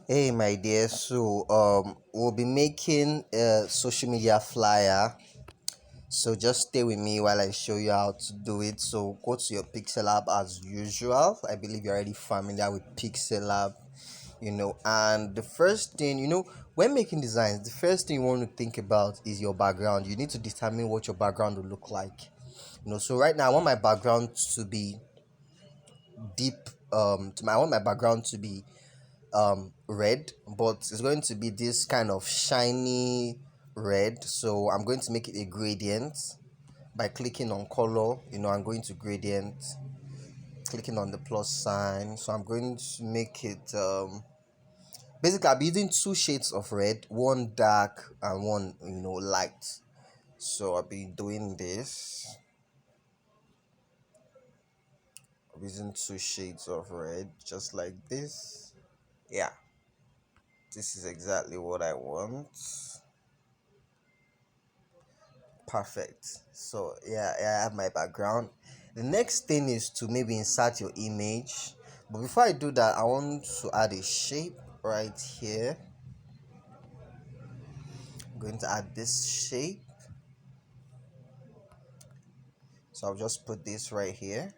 Hey, my dear. So, we'll be making a social media flyer. So, just stay with me while I show you how to do it. So, go to your PixelLab as usual. I believe you're already familiar with PixelLab, And the first thing, when making designs, the first thing you want to think about is your background. You need to determine what your background will look like. So right now, I want my background to be deep. I want my background to be red, but it's going to be this kind of shiny red. So I'm going to make it a gradient by clicking on color. I'm going to gradient, clicking on the plus sign. So I'm going to make it basically I'll be using two shades of red, one dark and one light. So I'll be doing this. I'm using two shades of red just like this. Yeah, this is exactly what I want. Perfect. So yeah, I have my background. The next thing is to maybe insert your image. But before I do that, I want to add a shape right here. I'm going to add this shape. So I'll just put this right here.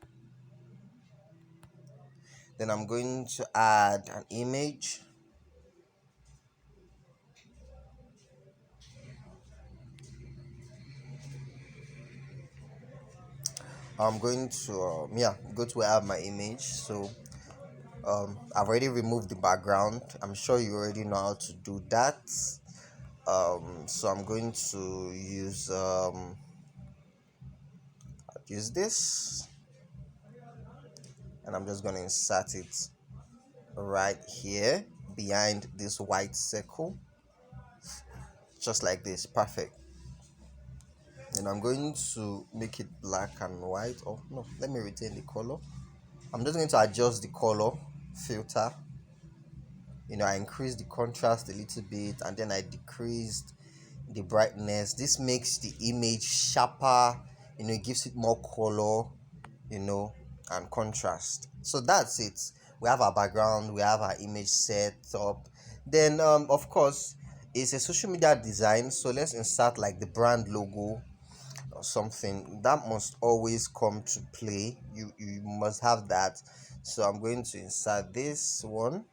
Then I'm going to add an image. I'm going to go to where I have my image. So I've already removed the background. I'm sure you already know how to do that. So I'm going to use this, and I'm just going to insert it right here behind this white circle, just like this. Perfect. And I'm going to make it black and white. Oh no, let me retain the color. I'm just going to adjust the color filter. I increased the contrast a little bit, and then I decreased the brightness. This makes the image sharper. It gives it more color, you know and contrast. So that's it. We have our background, we have our image set up. Then of course, it's a social media design, so let's insert like the brand logo or something. That must always come to play. You must have that. So I'm going to insert this one.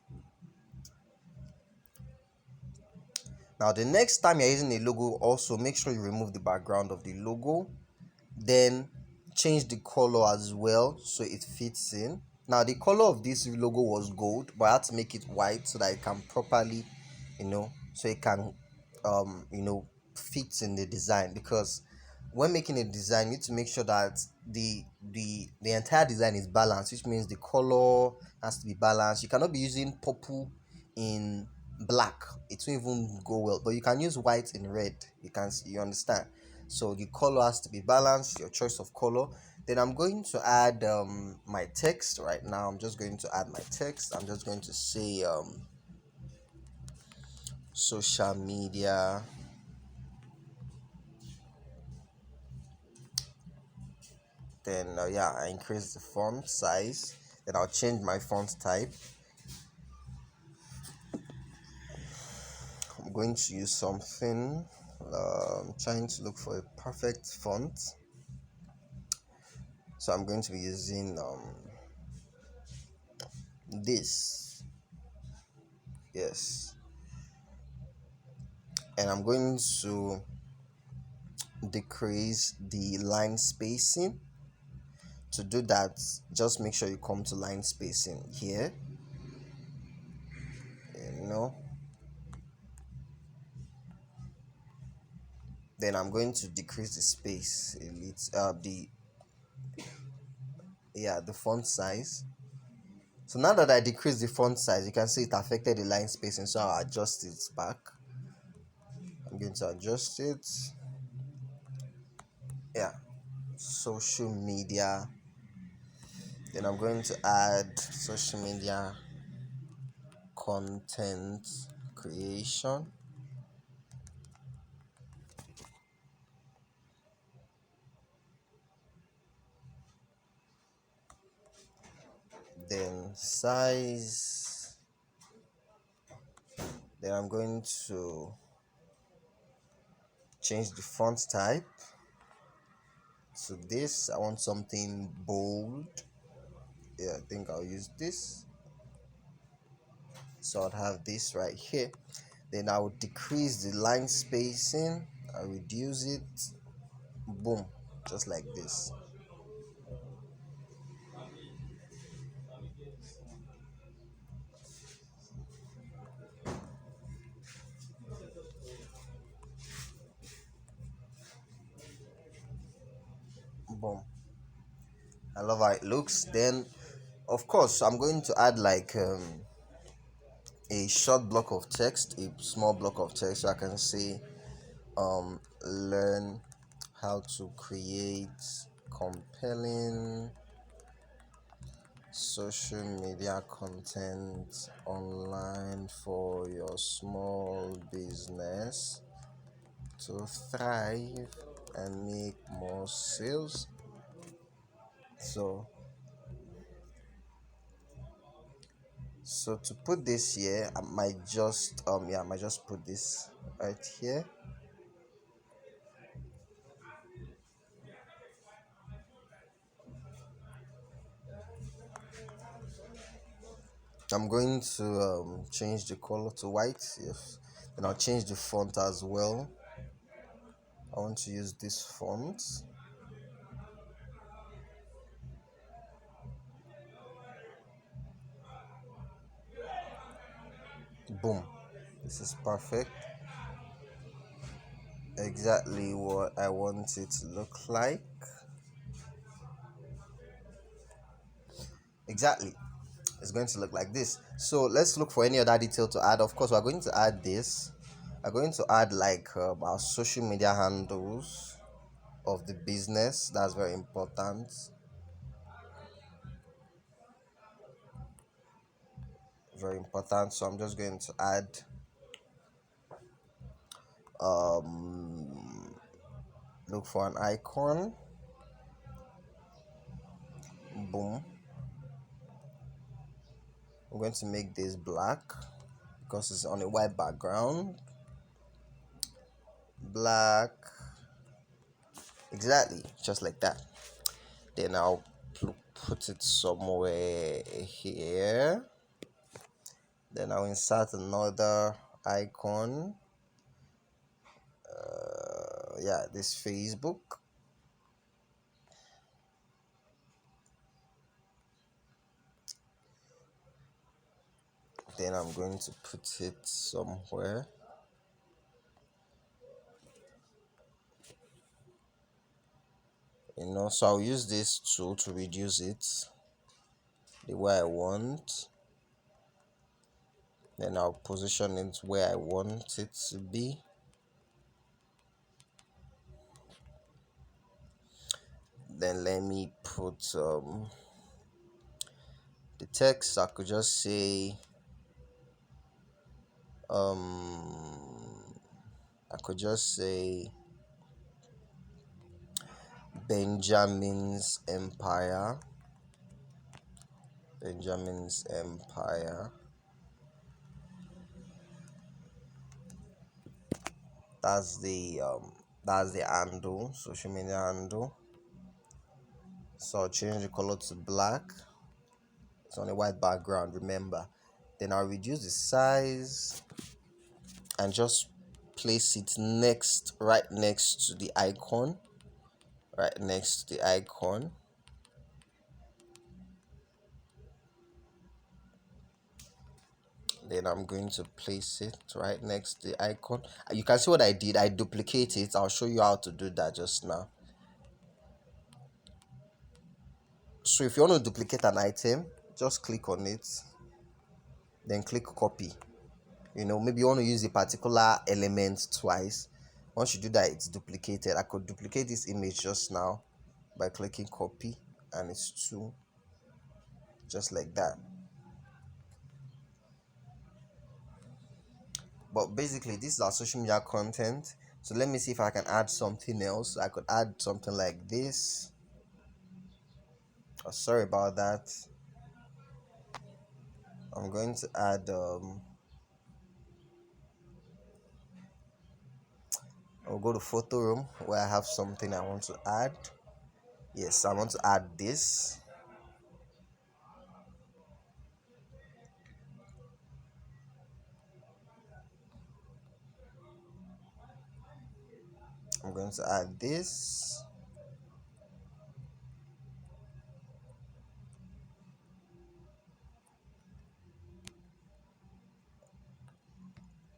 Now the next time you're using a logo, also make sure you remove the background of the logo. Then change the color as well so it fits in. Now the color of this logo was gold, but I had to make it white so that it can properly, so it can fit in the design. Because when making a design, you need to make sure that the entire design is balanced, which means the color has to be balanced. You cannot be using purple in black, it won't even go well, but you can use white in red. You understand. So the color has to be balanced, your choice of color. Then I'm going to add my text. Right now I'm just going to add my text. I'm just going to say social media. Then I increase the font size. Then I'll change my font type. I'm going to use something, trying to look for a perfect font. So I'm going to be using this. Yes. And I'm going to decrease the line spacing. To do that, just make sure you come to line spacing here. you know then I'm going to decrease the space a little, the font size. So now that I decrease the font size, you can see it affected the line spacing, so I'll adjust it back. I'm going to adjust it. Social media. Then I'm going to add social media content creation. Then size, Then I'm going to change the font type. So this, I want something bold. Yeah, I think I'll use this. So I'll have this right here. Then I will decrease the line spacing. I reduce it. Boom, just like this. Boom. I love how it looks. Then, of course, I'm going to add like a short block of text, a small block of text, so I can say learn how to create compelling social media content online for your small business to thrive and make more sales. So to put this here, I might just put this right here. I'm going to change the color to white. Yes, and I'll change the font as well. I want to use this font. Boom, this is perfect, exactly what I want it to look like. Exactly, it's going to look like this. So let's look for any other detail to add. Of course, we're going to add this. We're going to add like our social media handles of the business. That's very important. Very important. So I'm just going to add look for an icon. Boom. I'm going to make this black because it's on a white background. Black, exactly, just like that. Then I'll put it somewhere here. Then I'll insert another icon. Yeah, this Facebook. Then I'm going to put it somewhere. So I'll use this tool to reduce it the way I want. Then I'll position it where I want it to be. Then let me put the text. I could just say I could just say Benjamin's Empire. Benjamin's Empire. That's the handle, social media handle. So I'll change the color to black. It's on a white background, remember. Then I'll reduce the size and just place it right next to the icon. Right next to the icon. Then I'm going to place it right next to the icon. You can see what I did. I duplicate it. I'll show you how to do that just now. So if you want to duplicate an item, just click on it, then click copy. Maybe you want to use a particular element twice. Once you do that, it's duplicated. I could duplicate this image just now by clicking copy, and it's two, just like that. But basically, this is our social media content. So let me see if I can add something else. I could add something like this. Oh, sorry about that. I'm going to add I'll go to photo room where I have something I want to add. Yes, I want to add this. I'm going to add this.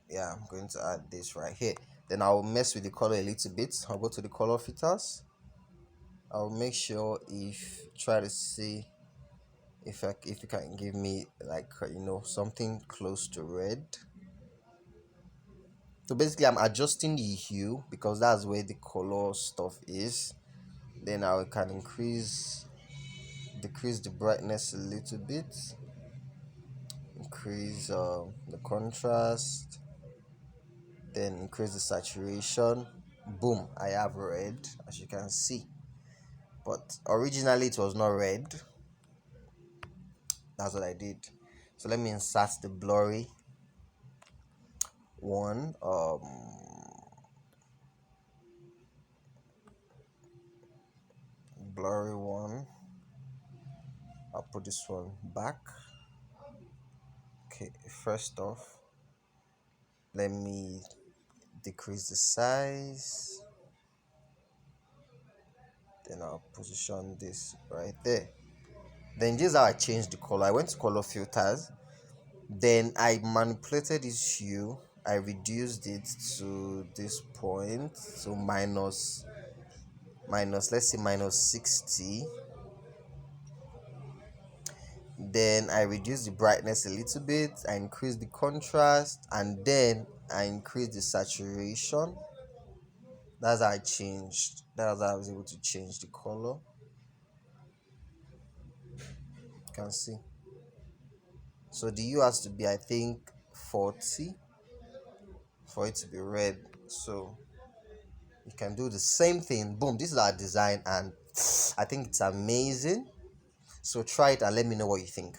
Yeah, I'm going to add this right here. Then I'll mess with the color a little bit. I'll go to the color filters. I'll make sure if try to see if you can give me like something close to red. So basically I'm adjusting the hue because that's where the color stuff is. Then I can decrease the brightness a little bit, increase the contrast, then increase the saturation. Boom, I have red, as you can see, but originally it was not red. That's what I did. So let me insert the blurry one. Blurry one. I'll put this one back. Okay, first off, let me decrease the size. Then I'll position this right there. Then this is how I changed the color. I went to color filters. Then I manipulated this hue. I reduced it to this point. So minus let's say minus 60. Then I reduced the brightness a little bit. I increased the contrast, and then I increased the saturation. That's how I changed. That's how I was able to change the color. You can see. So the hue has to be, I think, 40 for it to be red. So you can do the same thing. Boom, this is our design, and I think it's amazing. So try it and let me know what you think.